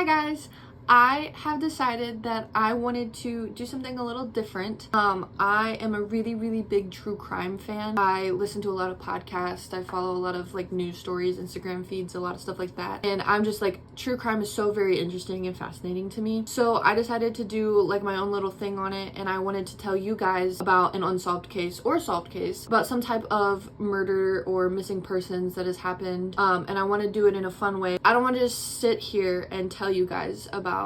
guys, I have decided that I wanted to do something a little different. I am a really big true crime fan. I listen to a lot of podcasts. I follow a lot of like news stories, Instagram feeds, a lot of stuff like that. And I'm just like, true crime is so very interesting and fascinating to me. So I decided to do like my own little thing on it, and I wanted to tell you guys about an unsolved case or solved case, about some type of murder or missing persons that has happened. And I want to do it in a fun way. I don't want to just sit here and tell you guys about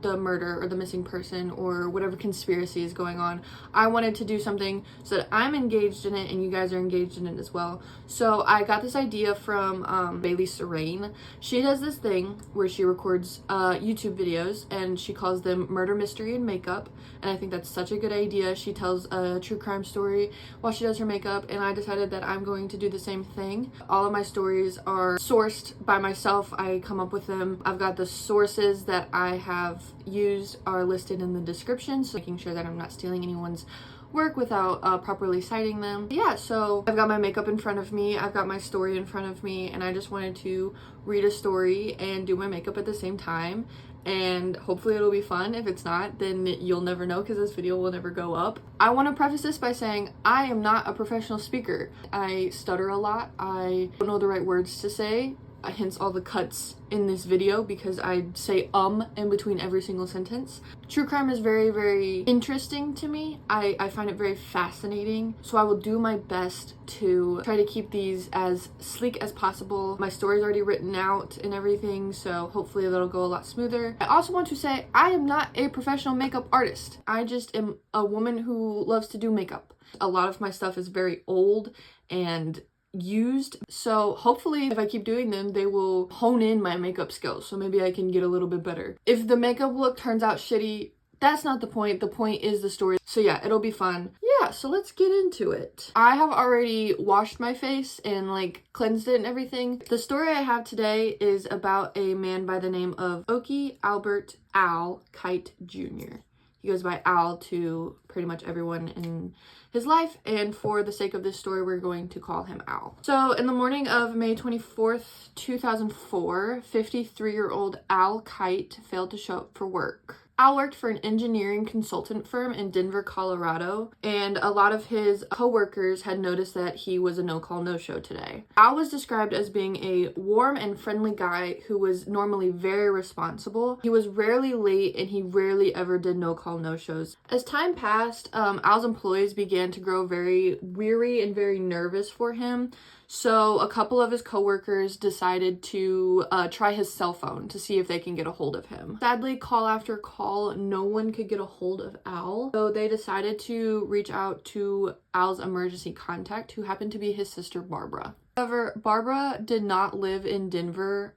the murder or the missing person or whatever conspiracy is going on. I wanted to do something so that I'm engaged in it and you guys are engaged in it as well. So I got this idea from Bailey Serene. She does this thing where she records YouTube videos and she calls them Murder, Mystery, and Makeup, and I think that's such a good idea. She tells a true crime story while she does her makeup, and I decided that I'm going to do the same thing. All of my stories are sourced by myself. I come up with them. I've got the sources that I have used are listed in the description, so making sure that I'm not stealing anyone's work without properly citing them. Yeah, so I've got my makeup in front of me, I've got my story in front of me, and I just wanted to read a story and do my makeup at the same time, and hopefully it'll be fun. If it's not, then you'll never know because this video will never go up. I want to preface this by saying I am not a professional speaker. I stutter a lot, I don't know the right words to say, hence all the cuts in this video because I say in between every single sentence. True crime is very interesting to me. I find it very fascinating, so I will do my best to try to keep these as sleek as possible. My story's already written out and everything, so hopefully that'll go a lot smoother. I also want to say I am not a professional makeup artist. I just am a woman who loves to do makeup. A lot of my stuff is very old and used, so hopefully if I keep doing them they will hone in my makeup skills, so maybe I can get a little bit better. If the makeup look turns out shitty, that's not the point. The point is the story. So yeah, it'll be fun. Yeah, so let's get into it. I have already washed my face and like cleansed it and everything. The story I have today is about a man by the name of Okie Albert Al Kite Jr. He goes by Al to pretty much everyone in his life, and for the sake of this story, we're going to call him Al. So in the morning of May 24th, 2004, 53-year-old Al Kite failed to show up for work. Al worked for an engineering consultant firm in Denver, Colorado, and a lot of his co-workers had noticed that he was a no-call, no-show today. Al was described as being a warm and friendly guy who was normally very responsible. He was rarely late and he rarely ever did no-call, no-shows. As time passed, Al's employees began to grow very weary and very nervous for him. So a couple of his coworkers decided to try his cell phone to see if they can get a hold of him. Sadly, call after call, no one could get a hold of Al. So they decided to reach out to Al's emergency contact, who happened to be his sister, Barbara. However, Barbara did not live in Denver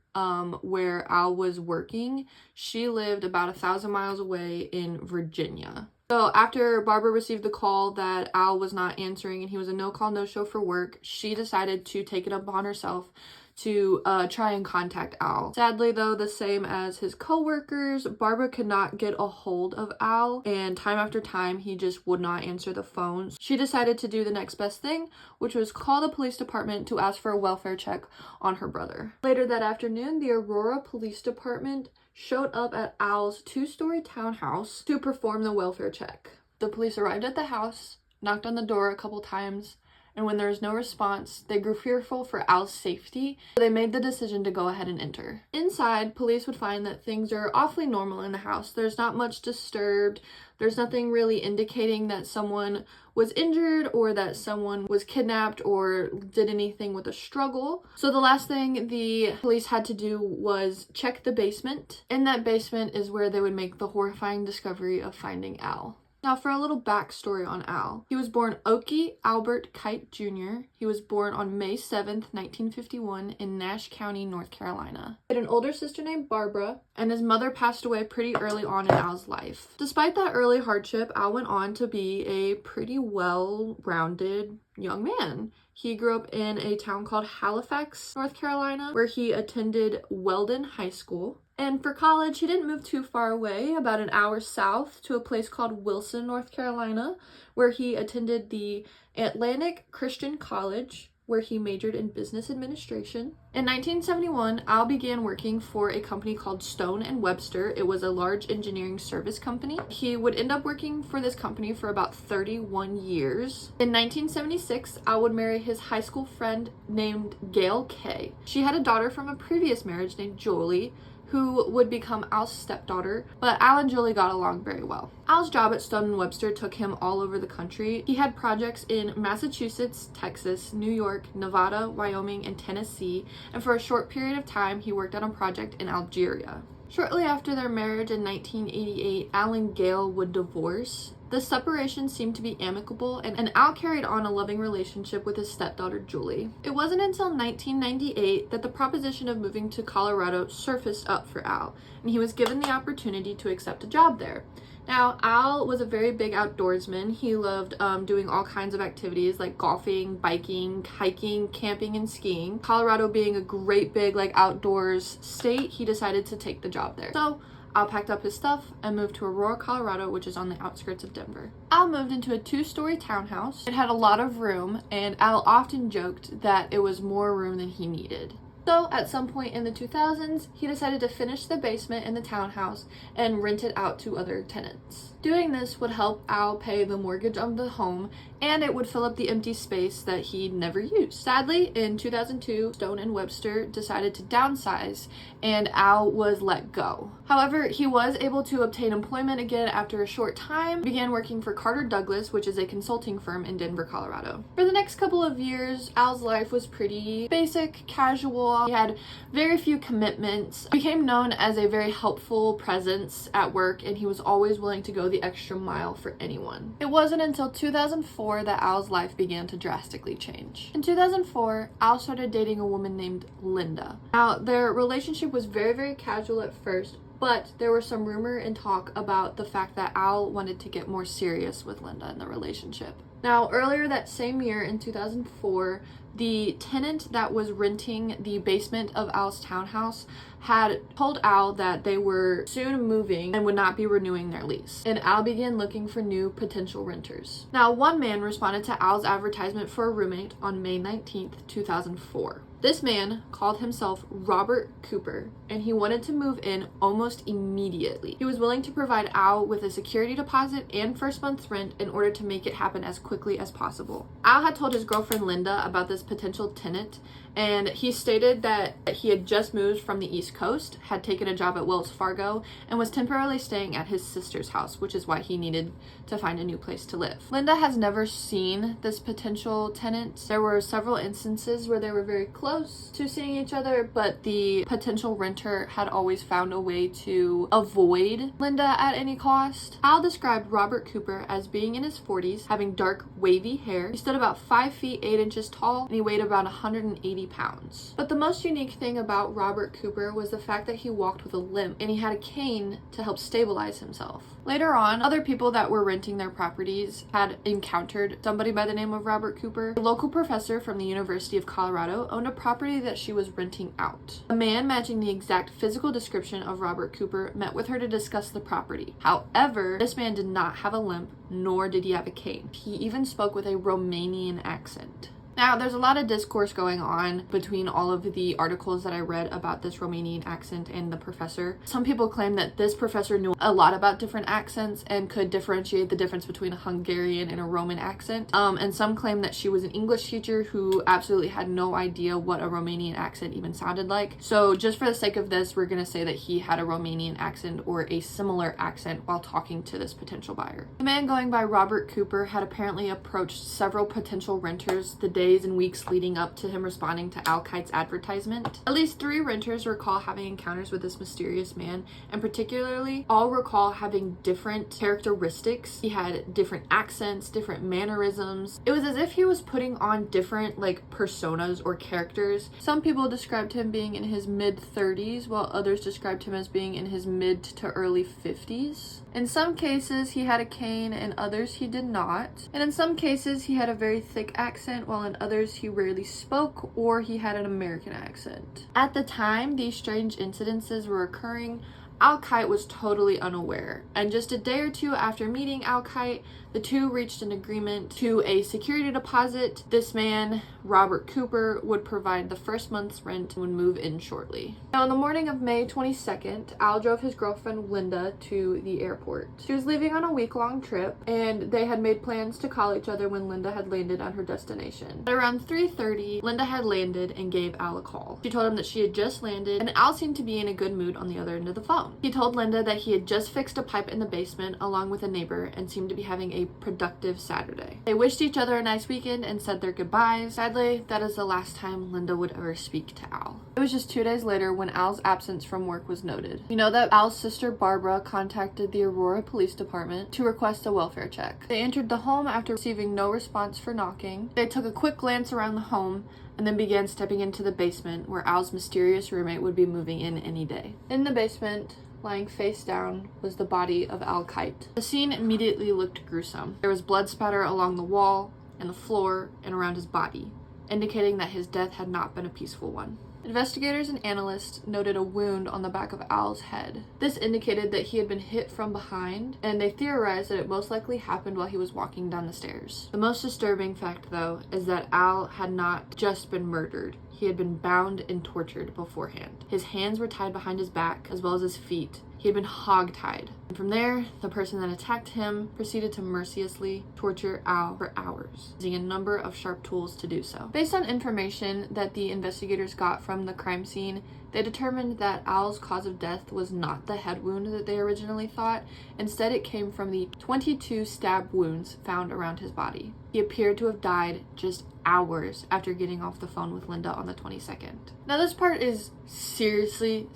where Al was working. She lived about 1,000 miles away in Virginia. So after Barbara received the call that Al was not answering and he was a no-call, no-show for work, she decided to take it upon herself to try and contact Al. Sadly though, the same as his co-workers, Barbara could not get a hold of Al, and time after time he just would not answer the phone. She decided to do the next best thing, which was call the police department to ask for a welfare check on her brother. Later that afternoon, the Aurora Police Department showed up at Al's 2-story townhouse to perform the welfare check. The police arrived at the house, knocked on the door a couple times, and when there was no response, they grew fearful for Al's safety, so they made the decision to go ahead and enter. Inside, police would find that things are awfully normal in the house. There's not much disturbed. There's nothing really indicating that someone was injured or that someone was kidnapped or did anything with a struggle. So the last thing the police had to do was check the basement. In that basement is where they would make the horrifying discovery of finding Al. Now for a little backstory on Al. He was born Okie Albert Kite Jr. He was born on May 7th, 1951 in Nash County, North Carolina. He had an older sister named Barbara, and his mother passed away pretty early on in Al's life. Despite that early hardship, Al went on to be a pretty well-rounded young man. He grew up in a town called Halifax, North Carolina, where he attended Weldon High School. And for college, he didn't move too far away, about an hour south, to a place called Wilson, North Carolina, where he attended the Atlantic Christian College, where he majored in business administration. In 1971, Al began working for a company called Stone and Webster. It was a large engineering service company. He would end up working for this company for about 31 years. In 1976, Al would marry his high school friend named Gail Kay. She had a daughter from a previous marriage named Jolie, who would become Al's stepdaughter, but Al and Julie got along very well. Al's job at Stone & Webster took him all over the country. He had projects in Massachusetts, Texas, New York, Nevada, Wyoming, and Tennessee, and for a short period of time, he worked on a project in Algeria. Shortly after their marriage in 1988, Al and Gail would divorce. The separation seemed to be amicable, and Al carried on a loving relationship with his stepdaughter, Julie. It wasn't until 1998 that the proposition of moving to Colorado surfaced up for Al, and he was given the opportunity to accept a job there. Now, Al was a very big outdoorsman. He loved doing all kinds of activities like golfing, biking, hiking, camping, and skiing. Colorado being a great big outdoors state, he decided to take the job there. So Al packed up his stuff and moved to Aurora, Colorado, which is on the outskirts of Denver. Al moved into a 2-story townhouse. It had a lot of room, and Al often joked that it was more room than he needed. So at some point in the 2000s, he decided to finish the basement in the townhouse and rent it out to other tenants. Doing this would help Al pay the mortgage on the home, and it would fill up the empty space that he never used. Sadly, in 2002, Stone and Webster decided to downsize, and Al was let go. However, he was able to obtain employment again after a short time, began working for Carter Douglas, which is a consulting firm in Denver, Colorado. For the next couple of years, Al's life was pretty basic, casual. He had very few commitments, became known as a very helpful presence at work, and he was always willing to go the extra mile for anyone. It wasn't until 2004 that Al's life began to drastically change. In 2004, Al started dating a woman named Linda. Now, their relationship was very, very casual at first, but there was some rumor and talk about the fact that Al wanted to get more serious with Linda in the relationship. Now, earlier that same year in 2004, the tenant that was renting the basement of Al's townhouse had told Al that they were soon moving and would not be renewing their lease, and Al began looking for new potential renters. Now, one man responded to Al's advertisement for a roommate on May 19th, 2004. This man called himself Robert Cooper, and he wanted to move in almost immediately. He was willing to provide Al with a security deposit and first month's rent in order to make it happen as quickly as possible. Al had told his girlfriend Linda about this potential tenant, and he stated that he had just moved from the East Coast, had taken a job at Wells Fargo, and was temporarily staying at his sister's house, which is why he needed to find a new place to live. Linda has never seen this potential tenant. There were several instances where they were very close to seeing each other, but the potential renter had always found a way to avoid Linda at any cost. Al described Robert Cooper as being in his 40s, having dark, wavy hair. He stood about 5 feet 8 inches tall, and he weighed around 180 pounds. But the most unique thing about Robert Cooper was the fact that he walked with a limp, and he had a cane to help stabilize himself. Later on, other people that were renting their properties had encountered somebody by the name of Robert Cooper. A local professor from the University of Colorado owned a property that she was renting out. A man matching the exact physical description of Robert Cooper met with her to discuss the property. However, this man did not have a limp, nor did he have a cane. He even spoke with a Romanian accent. Now, there's a lot of discourse going on between all of the articles that I read about this Romanian accent and the professor. Some people claim that this professor knew a lot about different accents and could differentiate the difference between a Hungarian and a Roman accent. And some claim that she was an English teacher who absolutely had no idea what a Romanian accent even sounded like. So just for the sake of this, we're going to say that he had a Romanian accent or a similar accent while talking to this potential buyer. The man going by Robert Cooper had apparently approached several potential renters the day and weeks leading up to him responding to Al Kite's advertisement. At least 3 renters recall having encounters with this mysterious man, and particularly all recall having different characteristics. He had different accents, different mannerisms. It was as if he was putting on different personas or characters. Some people described him being in his mid-30s, while others described him as being in his mid to early 50s. In some cases, he had a cane, and others he did not. And in some cases, he had a very thick accent, while in others he rarely spoke or he had an American accent. At the time these strange incidences were occurring, Al Kite was totally unaware, and just a day or two after meeting Al Kite, the two reached an agreement to a security deposit. This man, Robert Cooper, would provide the first month's rent and would move in shortly. Now, on the morning of May 22nd, Al drove his girlfriend Linda to the airport. She was leaving on a week-long trip, and they had made plans to call each other when Linda had landed on her destination. At around 3:30, Linda had landed and gave Al a call. She told him that she had just landed, and Al seemed to be in a good mood on the other end of the phone. He told Linda that he had just fixed a pipe in the basement along with a neighbor and seemed to be having a productive Saturday. They wished each other a nice weekend and said their goodbyes. Sadly, that is the last time Linda would ever speak to Al. It was just 2 days later when Al's absence from work was noted. You know that Al's sister Barbara contacted the Aurora Police Department to request a welfare check. They entered the home after receiving no response for knocking. They took a quick glance around the home and then began stepping into the basement where Al's mysterious roommate would be moving in any day. In the basement, lying face down, was the body of Al Kite. The scene immediately looked gruesome. There was blood spatter along the wall and the floor and around his body, indicating that his death had not been a peaceful one. Investigators and analysts noted a wound on the back of Al's head. This indicated that he had been hit from behind, and they theorized that it most likely happened while he was walking down the stairs. The most disturbing fact, though, is that Al had not just been murdered. He had been bound and tortured beforehand. His hands were tied behind his back, as well as his feet. He had been hog-tied. And from there, the person that attacked him proceeded to mercilessly torture Al for hours, using a number of sharp tools to do so. Based on information that the investigators got from the crime scene, they determined that Al's cause of death was not the head wound that they originally thought. Instead, it came from the 22 stab wounds found around his body. He appeared to have died just hours after getting off the phone with Linda on the 22nd. Now, this part is seriously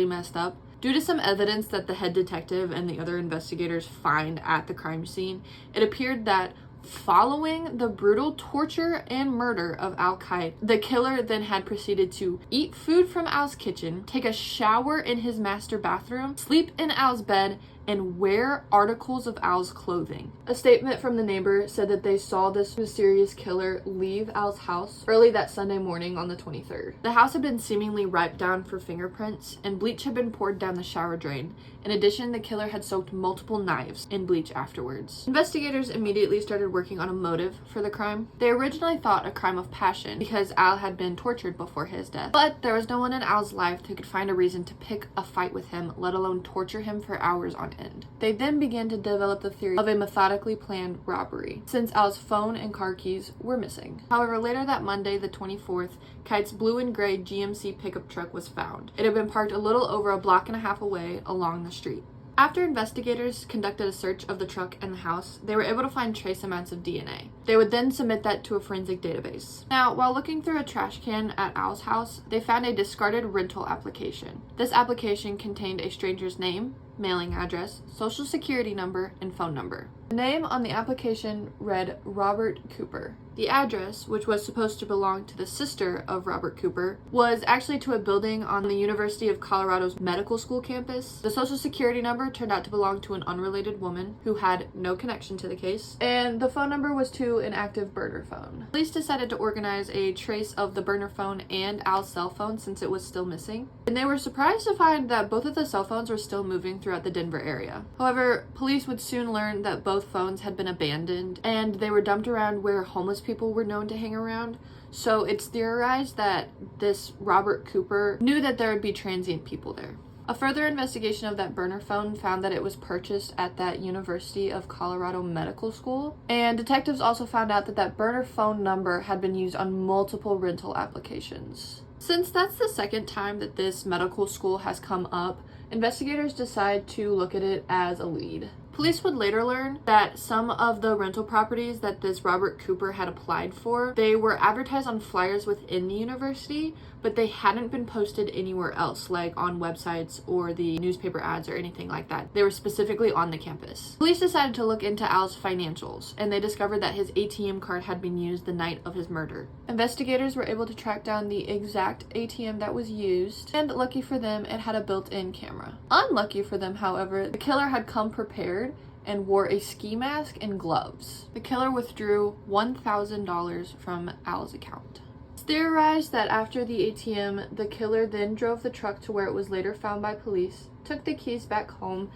messed up. Due to some evidence that the head detective and the other investigators find at the crime scene, it appeared that following the brutal torture and murder of Al Kite, the killer then had proceeded to eat food from Al's kitchen, take a shower in his master bathroom, sleep in Al's bed, and wear articles of Al's clothing. A statement from the neighbor said that they saw this mysterious killer leave Al's house early that Sunday morning on the 23rd. The house had been seemingly wiped down for fingerprints, and bleach had been poured down the shower drain. In addition, the killer had soaked multiple knives in bleach afterwards. Investigators immediately started working on a motive for the crime. They originally thought a crime of passion because Al had been tortured before his death, but there was no one in Al's life who could find a reason to pick a fight with him, let alone torture him for hours on end. They then began to develop the theory of a methodically planned robbery, since Al's phone and car keys were missing. However, later that Monday, the 24th, Kite's blue and gray GMC pickup truck was found. It had been parked a little over a block and a half away along the street. After investigators conducted a search of the truck and the house, they were able to find trace amounts of DNA. They would then submit that to a forensic database. Now, while looking through a trash can at Al's house, they found a discarded rental application. This application contained a stranger's name, mailing address, social security number, and phone number. The name on the application read Robert Cooper. The address, which was supposed to belong to the sister of Robert Cooper, was actually to a building on the University of Colorado's medical school campus. The social security number turned out to belong to an unrelated woman who had no connection to the case, and the phone number was to an active burner phone. Police decided to organize a trace of the burner phone and Al's cell phone since it was still missing, and they were surprised to find that both of the cell phones were still moving throughout the Denver area. However, police would soon learn that both phones had been abandoned and they were dumped around where homeless people were known to hang around, so it's theorized that this Robert Cooper knew that there would be transient people there. A further investigation of that burner phone found that it was purchased at that University of Colorado Medical School, and detectives also found out that that burner phone number had been used on multiple rental applications. Since that's the second time that this medical school has come up, investigators decide to look at it as a lead. Police would later learn that some of the rental properties that this Robert Cooper had applied for, they were advertised on flyers within the university, but they hadn't been posted anywhere else, like on websites or the newspaper ads or anything like that. They were specifically on the campus. Police decided to look into Al's financials, and they discovered that his ATM card had been used the night of his murder. Investigators were able to track down the exact ATM that was used, and lucky for them, it had a built-in camera. Unlucky for them, however, the killer had come prepared and wore a ski mask and gloves. The killer withdrew $1,000 from Al's account. It's theorized that after the ATM, the killer then drove the truck to where it was later found by police, took the keys back home,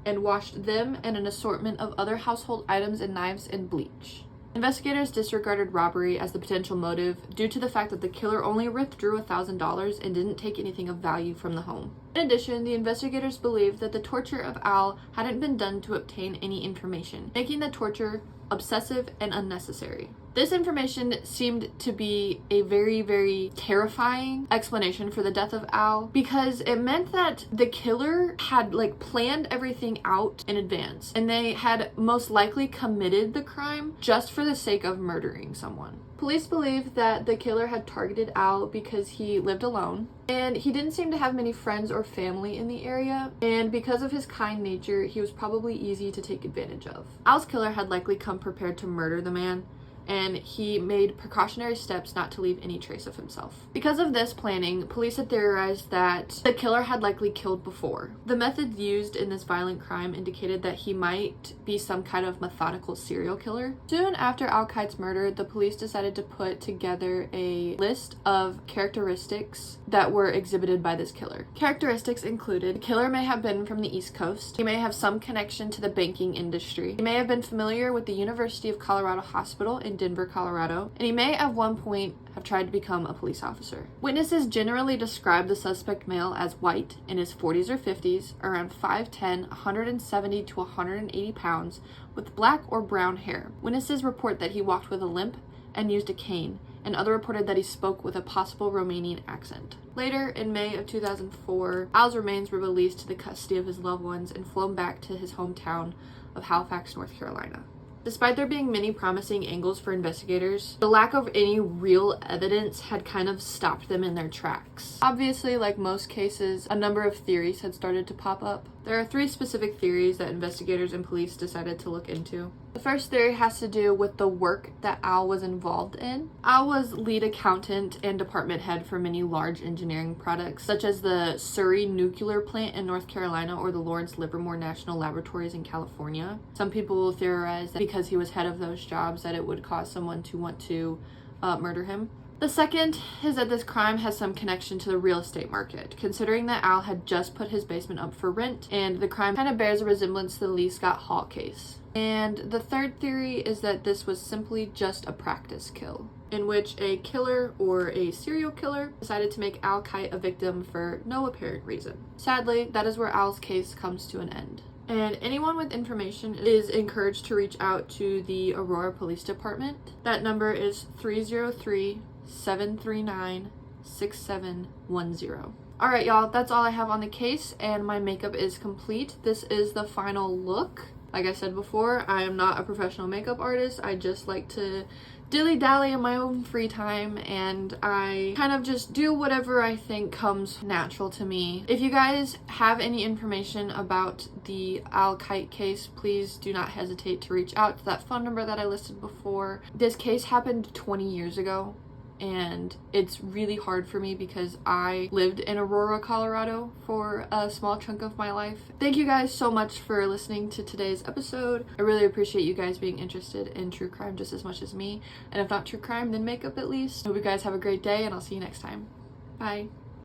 and washed them and an assortment of other household items and knives in bleach. Investigators disregarded robbery as the potential motive due to the fact that the killer only withdrew $1,000 and didn't take anything of value from the home. In addition, the investigators believed that the torture of Al hadn't been done to obtain any information, making the torture obsessive and unnecessary. This information seemed to be a very, very terrifying explanation for the death of Al, because it meant that the killer had planned everything out in advance, and they had most likely committed the crime just for the sake of murdering someone. Police believe that the killer had targeted Al because he lived alone, and he didn't seem to have many friends or family in the area, and because of his kind nature, he was probably easy to take advantage of. Al's killer had likely come prepared to murder the man, and he made precautionary steps not to leave any trace of himself. Because of this planning, police had theorized that the killer had likely killed before. The methods used in this violent crime indicated that he might be some kind of methodical serial killer. Soon after Al Kite's murder, the police decided to put together a list of characteristics that were exhibited by this killer. Characteristics included: the killer may have been from the East Coast, he may have some connection to the banking industry, he may have been familiar with the University of Colorado Hospital in Denver, Colorado, and he may at one point have tried to become a police officer. Witnesses generally describe the suspect male as white, in his 40s or 50s, around 5'10", 170 to 180 pounds, with black or brown hair. Witnesses report that he walked with a limp and used a cane, and others reported that he spoke with a possible Romanian accent. Later, in May of 2004, Al's remains were released to the custody of his loved ones and flown back to his hometown of Halifax, North Carolina. Despite there being many promising angles for investigators, the lack of any real evidence had kind of stopped them in their tracks. Obviously, like most cases, a number of theories had started to pop up. There are 3 specific theories that investigators and police decided to look into. The first theory has to do with the work that Al was involved in. Al was lead accountant and department head for many large engineering products, such as the Surrey nuclear plant in North Carolina or the Lawrence Livermore National Laboratories in California. Some people will theorize that because he was head of those jobs that it would cause someone to want to murder him. The second is that this crime has some connection to the real estate market, considering that Al had just put his basement up for rent, and the crime kind of bears a resemblance to the Lee Scott Hall case. And the third theory is that this was simply just a practice kill, in which a killer or a serial killer decided to make Al Kite a victim for no apparent reason. Sadly, that is where Al's case comes to an end. And anyone with information is encouraged to reach out to the Aurora Police Department. That number is 303-739-6710. Alright, y'all, that's all I have on the case, and my makeup is complete. This is the final look. Like I said before, I am not a professional makeup artist. I just like to dilly-dally in my own free time, and I kind of just do whatever I think comes natural to me. If you guys have any information about the Al Kite case, please do not hesitate to reach out to that phone number that I listed before. This case happened 20 years ago, and it's really hard for me because I lived in Aurora, Colorado for a small chunk of my life. Thank you guys so much for listening to today's episode. I really appreciate you guys being interested in true crime just as much as me, and if not true crime, then makeup at least. I hope you guys have a great day, and I'll see you next time. Bye.